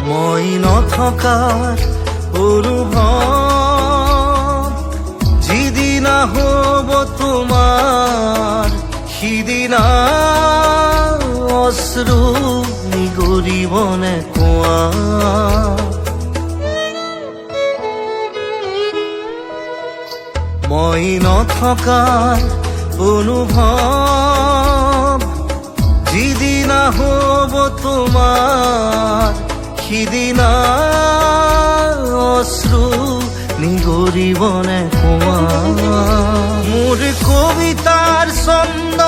মই নথকাৰ অনুভৱ যিদিনা হ'ব তোমাৰ, সিদিনা অশ্ৰু নিগৰিবনে কোৱা। মই নথকাৰ অনুভৱ যিদিনা হ'ব তোমাৰ, সিদিনা অশ্ৰু নিগৰিবনে কোৱা। মোৰ কবিতাৰ ছন্দ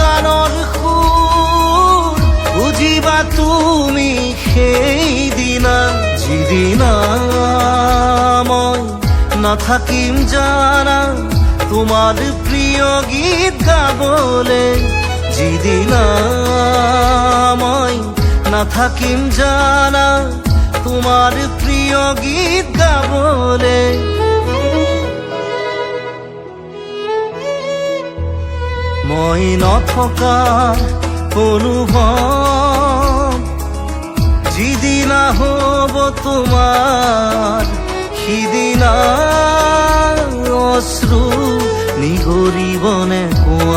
গানৰ সুৰ বুজিবা তুমি সেইদিনা, যিদিনা মই নাথাকিম জানা তোমাৰ প্ৰিয় গীত গাবলে, যিদিনা মই নাথাকিম জানা তোমাৰ প্ৰিয় গীত গাবলে। মই নথকাৰ অনুভৱ যিদিনা হ'ব তোমাৰ, সিদিনা অশ্ৰু নিগৰিবনে কোৱা।